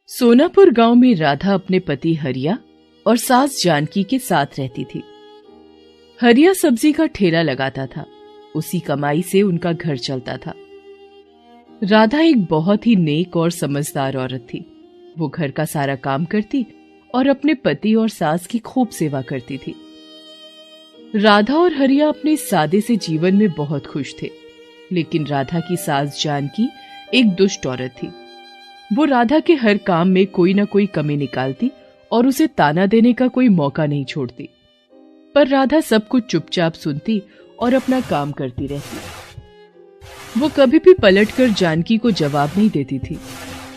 सोनापुर गांव में राधा अपने पति हरिया और सास जानकी के साथ रहती थी। हरिया सब्जी का ठेला लगाता था, उसी कमाई से उनका घर चलता था। राधा एक बहुत ही नेक और समझदार औरत थी। वो घर का सारा काम करती और अपने पति और सास की खूब सेवा करती थी। राधा और हरिया अपने सादे से जीवन में बहुत खुश थे, लेकिन राधा की सास जानकी एक दुष्ट औरत थी। वो राधा के हर काम में कोई ना कोई कमी निकालती और उसे ताना देने का कोई मौका नहीं छोड़ती। पर राधा सब कुछ चुपचाप सुनती और अपना काम करती रहती। वो कभी भी पलटकर जानकी को जवाब नहीं देती थी।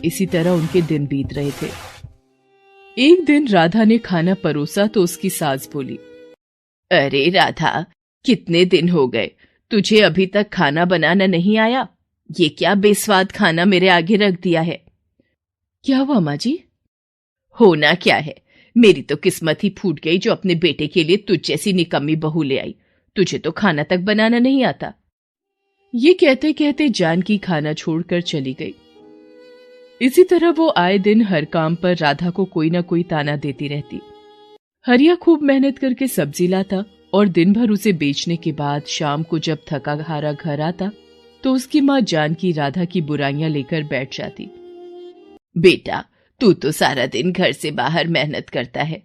इसी तरह उनके दिन बीत रहे थे। एक दिन राधा ने खाना परोसा तो उसकी सास बोली, अरे राधा, कितने दिन हो गए, तुझे अभी तक खाना बनाना नहीं आया? ये क्या बेस्वाद खाना मेरे आगे रख दिया है? क्या हुआ माँ जी? होना क्या है, मेरी तो किस्मत ही फूट गई जो अपने बेटे के लिए तुझ जैसी निकम्मी बहू ले आई। तुझे तो खाना तक बनाना नहीं आता। ये कहते कहते जानकी खाना छोड़कर चली गई। इसी तरह वो आए दिन हर काम पर राधा को कोई ना कोई ताना देती रहती। हरिया खूब मेहनत करके सब्जी लाता और दिन भर उसे बेचने के बाद शाम को जब थका हारा घर आता तो उसकी माँ जानकी राधा की बुराइयां लेकर बैठ जाती। बेटा, तू तो सारा दिन घर से बाहर मेहनत करता है।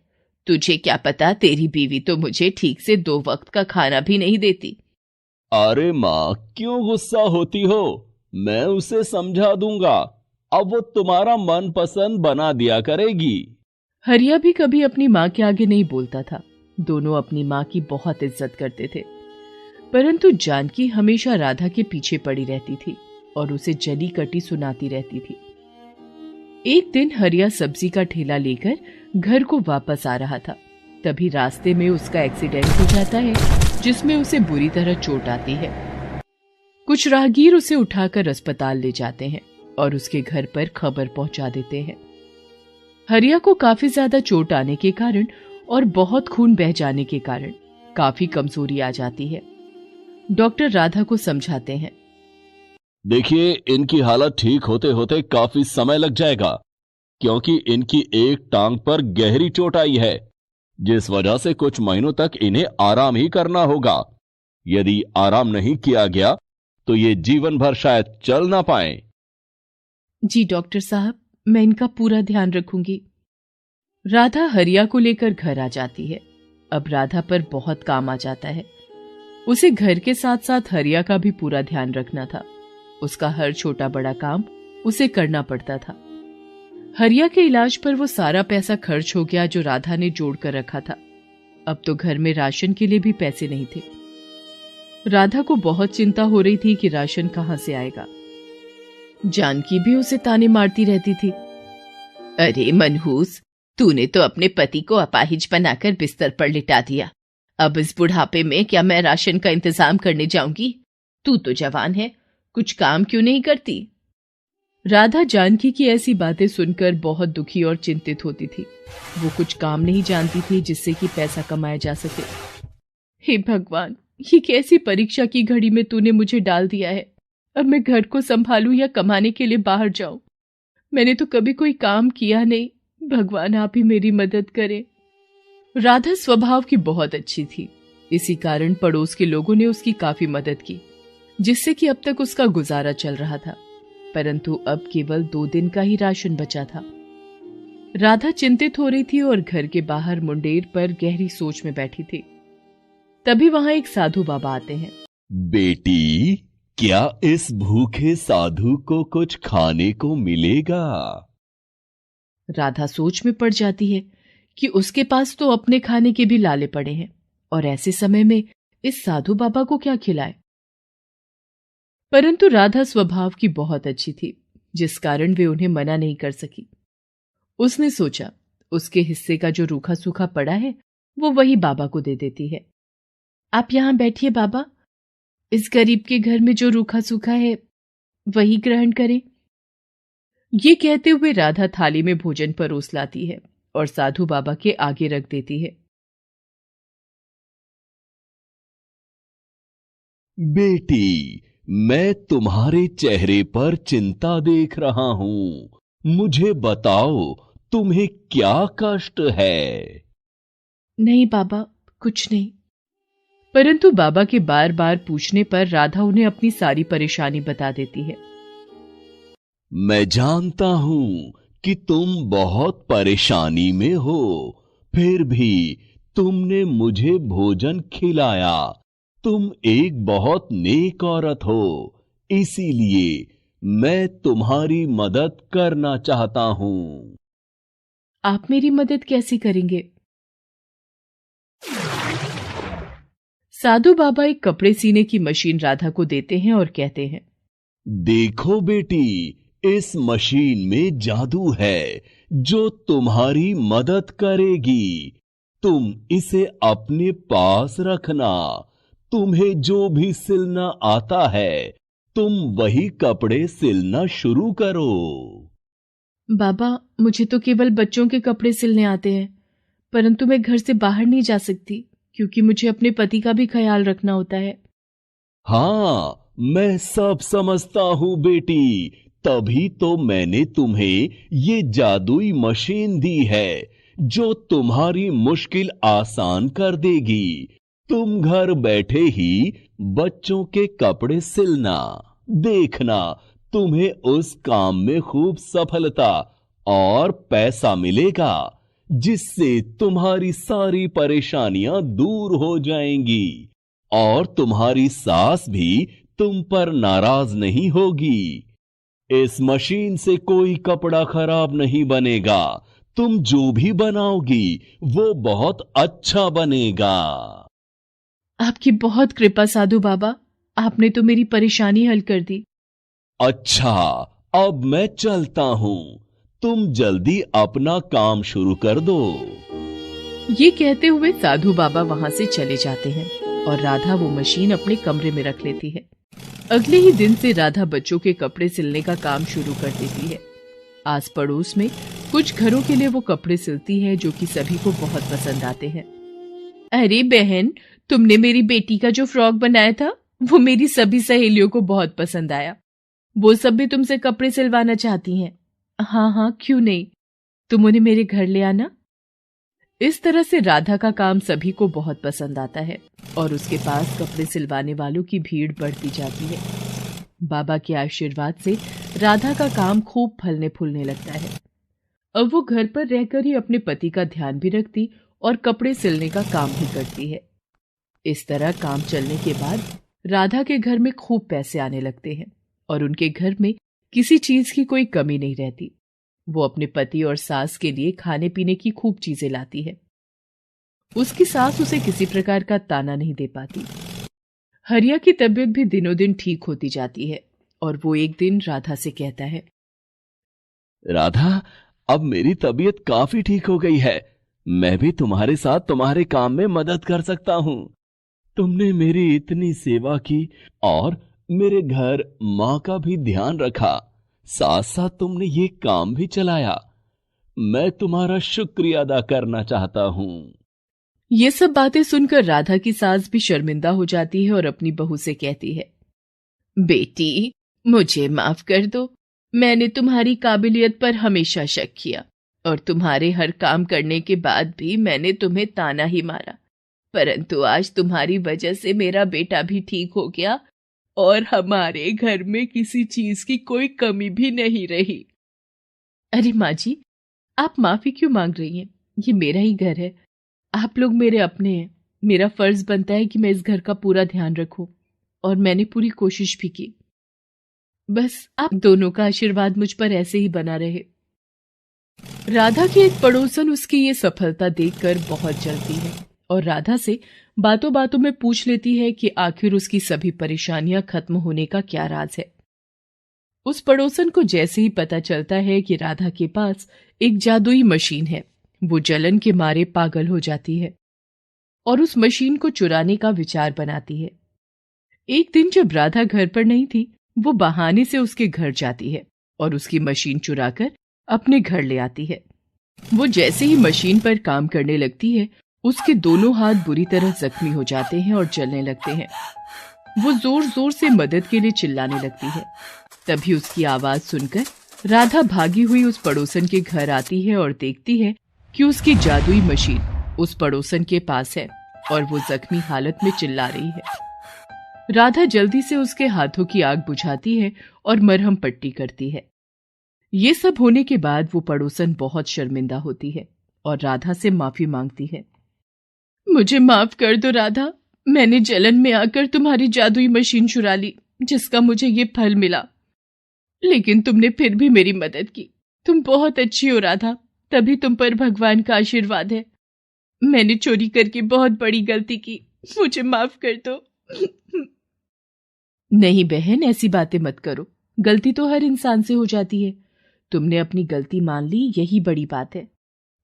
तुझे क्या पता, तेरी बीवी तो मुझे ठीक से 2 वक्त का खाना भी नहीं देती। अरे माँ, क्यों गुस्सा होती हो? मैं उसे समझा दूंगा। अब वो तुम्हारा मनपसंद बना दिया करेगी। हरिया भी कभी अपनी माँ के आगे नहीं बोलता था। दोनों अपनी माँ की बहुत इज्जत करते थे, परंतु जानकी हमेशा राधा के पीछे पड़ी रहती थी और उसे जली कटी सुनाती रहती थी। एक दिन हरिया सब्जी का ठेला लेकर घर को वापस आ रहा था। तभी रास्ते में उसका एक्सीडेंट हो जाता है, जिसमें उसे बुरी तरह चोट आती है। कुछ राहगीर उसे उठाकर अस्पताल ले जाते हैं और उसके घर पर खबर पहुंचा देते हैं। हरिया को काफी ज्यादा चोट आने के कारण और बहुत खून बह जाने के कारण काफी कमजोरी आ जाती है। डॉक्टर राधा को समझाते हैं, देखिए, इनकी हालत ठीक होते होते काफी समय लग जाएगा, क्योंकि इनकी एक टांग पर गहरी चोट आई है, जिस वजह से कुछ महीनों तक इन्हें आराम ही करना होगा। यदि आराम नहीं किया गया तो ये जीवन भर शायद चल ना पाए। जी डॉक्टर साहब, मैं इनका पूरा ध्यान रखूंगी। राधा हरिया को लेकर घर आ जाती है। अब राधा पर बहुत काम आ जाता है। उसे घर के साथ साथ हरिया का भी पूरा ध्यान रखना था। उसका हर छोटा बड़ा काम उसे करना पड़ता था। हरिया के इलाज पर वो सारा पैसा खर्च हो गया जो राधा ने जोड़ कर रखा था। अब तो घर में राशन के लिए भी पैसे नहीं थे। राधा को बहुत चिंता हो रही थी कि राशन कहां से आएगा। जानकी भी उसे ताने मारती रहती थी। अरे मनहूस, तूने तो अपने पति को अपाहिज बनाकर बिस्तर पर लिटा दिया। अब इस बुढ़ापे में क्या मैं राशन का इंतजाम करने जाऊंगी? तू तो जवान है, कुछ काम क्यों नहीं करती? राधा जानकी की ऐसी बातें सुनकर बहुत दुखी और चिंतित होती थी। वो कुछ काम नहीं जानती थी जिससे कि पैसा कमाया जा सके। हे भगवान, ये कैसी परीक्षा की घड़ी में तूने मुझे डाल दिया है। अब मैं घर को संभालूं या कमाने के लिए बाहर जाऊं? मैंने तो कभी कोई काम किया नहीं। भगवान, आप ही मेरी मदद करें। राधा स्वभाव की बहुत अच्छी थी। इसी कारण पड़ोस के लोगों ने उसकी काफी मदद की, जिससे कि अब तक उसका गुजारा चल रहा था। परंतु अब केवल 2 दिन का ही राशन बचा था। राधा चिंतित हो रही थी और घर के बाहर मुंडेर पर गहरी सोच में बैठी थी। तभी वहां एक साधु बाबा आते हैं। बेटी, क्या इस भूखे साधु को कुछ खाने को मिलेगा? राधा सोच में पड़ जाती है कि उसके पास तो अपने खाने के भी लाले पड़े हैं और ऐसे समय में इस साधु बाबा को क्या खिलाए। परंतु राधा स्वभाव की बहुत अच्छी थी, जिस कारण वे उन्हें मना नहीं कर सकी। उसने सोचा, उसके हिस्से का जो रूखा सूखा पड़ा है वो वही बाबा को दे देती है। आप यहां बैठिए बाबा, इस गरीब के घर में जो रूखा सूखा है वही ग्रहण करें। ये कहते हुए राधा थाली में भोजन परोस लाती है और साधु बाबा के आगे रख देती है। बेटी, मैं तुम्हारे चेहरे पर चिंता देख रहा हूं। मुझे बताओ, तुम्हें क्या कष्ट है? नहीं बाबा, कुछ नहीं। परंतु बाबा के बार बार पूछने पर राधा उन्हें अपनी सारी परेशानी बता देती है। मैं जानता हूं कि तुम बहुत परेशानी में हो, फिर भी तुमने मुझे भोजन खिलाया। तुम एक बहुत नेक औरत हो, इसीलिए मैं तुम्हारी मदद करना चाहता हूं। आप मेरी मदद कैसे करेंगे? साधु बाबा एक कपड़े सीने की मशीन राधा को देते हैं और कहते हैं, देखो बेटी, इस मशीन में जादू है जो तुम्हारी मदद करेगी। तुम इसे अपने पास रखना। तुम्हें जो भी सिलना आता है, तुम वही कपड़े सिलना शुरू करो। बाबा, मुझे तो केवल बच्चों के कपड़े सिलने आते हैं, परंतु मैं घर से बाहर नहीं जा सकती क्योंकि मुझे अपने पति का भी ख्याल रखना होता है। हाँ, मैं सब समझता हूँ बेटी, तभी तो मैंने तुम्हें ये जादुई मशीन दी है जो तुम्हारी मुश्किल आसान कर देगी। तुम घर बैठे ही बच्चों के कपड़े सिलना। देखना, तुम्हें उस काम में खूब सफलता और पैसा मिलेगा, जिससे तुम्हारी सारी परेशानियां दूर हो जाएंगी और तुम्हारी सास भी तुम पर नाराज नहीं होगी। इस मशीन से कोई कपड़ा खराब नहीं बनेगा। तुम जो भी बनाओगी वो बहुत अच्छा बनेगा। आपकी बहुत कृपा साधु बाबा, आपने तो मेरी परेशानी हल कर दी। अच्छा, अब मैं चलता हूं। तुम जल्दी अपना काम शुरू कर दो। ये कहते हुए साधु बाबा वहां से चले जाते हैं और राधा वो मशीन अपने कमरे में रख लेती है। अगले ही दिन से राधा बच्चों के कपड़े सिलने का काम शुरू कर देती है। आस पड़ोस में कुछ घरों के लिए वो कपड़े सिलती है जो कि सभी को बहुत पसंद आते हैं। अरे बहन, तुमने मेरी बेटी का जो फ्रॉक बनाया था वो मेरी सभी सहेलियों को बहुत पसंद आया। वो सब भी तुमसे कपड़े सिलवाना चाहती हैं। हाँ हाँ, क्यों नहीं, तुम उन्हें मेरे घर ले आना। इस तरह से राधा का काम सभी को बहुत पसंद आता है और उसके पास कपड़े सिलवाने वालों की भीड़ बढ़ती जाती है। बाबा के आशीर्वाद से राधा का काम खूब फलने फूलने लगता है। अब वो घर पर रहकर ही अपने पति का ध्यान भी रखती और कपड़े सिलने का काम भी करती है। इस तरह काम चलने के बाद राधा के घर में खूब पैसे आने लगते हैं और उनके घर में किसी चीज की कोई कमी नहीं रहती। वो अपने पति और सास के लिए खाने पीने की खूब चीजें लाती है। उसकी सास उसे किसी प्रकार का ताना नहीं दे पाती। हरिया की तबीयत भी दिनों दिन ठीक होती जाती है और वो एक दिन राधा से कहता है, राधा, अब मेरी तबीयत काफी ठीक हो गई है। मैं भी तुम्हारे साथ तुम्हारे काम में मदद कर सकता हूँ। तुमने मेरी इतनी सेवा की और मेरे घर माँ का भी ध्यान रखा, साथ साथ तुमने ये काम भी चलाया। मैं तुम्हारा शुक्रिया अदा करना चाहता हूँ। ये सब बातें सुनकर राधा की सास भी शर्मिंदा हो जाती है और अपनी बहू से कहती है, बेटी, मुझे माफ कर दो। मैंने तुम्हारी काबिलियत पर हमेशा शक किया और तुम्हारे हर काम करने के बाद भी मैंने तुम्हें ताना ही मारा। परंतु आज तुम्हारी वजह से मेरा बेटा भी ठीक हो गया और हमारे घर में किसी चीज की कोई कमी भी नहीं रही। अरे माँ जी, आप माफी क्यों मांग रही हैं? ये मेरा ही घर है, आप लोग मेरे अपने हैं। मेरा फर्ज बनता है कि मैं इस घर का पूरा ध्यान रखूं और मैंने पूरी कोशिश भी की। बस आप दोनों का आशीर्वाद मुझ पर ऐसे ही बना रहे। राधा की एक पड़ोसन उसकी ये सफलता देखकर बहुत जलती है और राधा से बातों बातों में पूछ लेती है कि आखिर उसकी सभी परेशानियां खत्म होने का क्या राज है। उस पड़ोसन को जैसे ही पता चलता है कि राधा के पास एक जादुई मशीन है, वो जलन के मारे पागल हो जाती है और उस मशीन को चुराने का विचार बनाती है। एक दिन जब राधा घर पर नहीं थी, वो बहाने से उसके घर जाती है और उसकी मशीन चुराकर अपने घर ले आती है। वो जैसे ही मशीन पर काम करने लगती है, उसके दोनों हाथ बुरी तरह जख्मी हो जाते हैं और जलने लगते हैं। वो जोर जोर से मदद के लिए चिल्लाने लगती है। तभी उसकी आवाज सुनकर राधा भागी हुई उस पड़ोसन के घर आती है और देखती है कि उसकी जादुई मशीन उस पड़ोसन के पास है और वो जख्मी हालत में चिल्ला रही है। राधा जल्दी से उसके हाथों की आग बुझाती है और मरहम पट्टी करती है। ये सब होने के बाद वो पड़ोसन बहुत शर्मिंदा होती है और राधा से माफी मांगती है। मुझे माफ कर दो राधा, मैंने जलन में आकर तुम्हारी जादुई मशीन चुरा ली जिसका मुझे ये फल मिला, लेकिन तुमने फिर भी मेरी मदद की। तुम बहुत अच्छी हो राधा, तभी तुम पर भगवान का आशीर्वाद है। मैंने चोरी करके बहुत बड़ी गलती की, मुझे माफ कर दो। नहीं बहन, ऐसी बातें मत करो, गलती तो हर इंसान से हो जाती है। तुमने अपनी गलती मान ली, यही बड़ी बात है।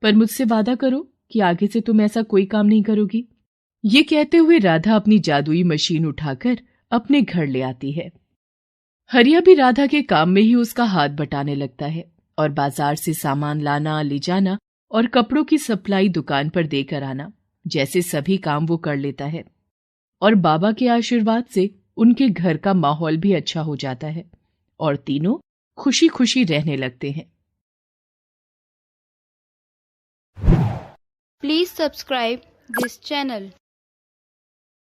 पर मुझसे वादा करो कि आगे से तुम ऐसा कोई काम नहीं करोगी। ये कहते हुए राधा अपनी जादुई मशीन उठाकर अपने घर ले आती है। हरिया भी राधा के काम में ही उसका हाथ बटाने लगता है और बाजार से सामान लाना, ले जाना और कपड़ों की सप्लाई दुकान पर देकर आना जैसे सभी काम वो कर लेता है। और बाबा के आशीर्वाद से उनके घर का माहौल भी अच्छा हो जाता है और तीनों खुशी खुशी रहने लगते हैं। Please subscribe this channel.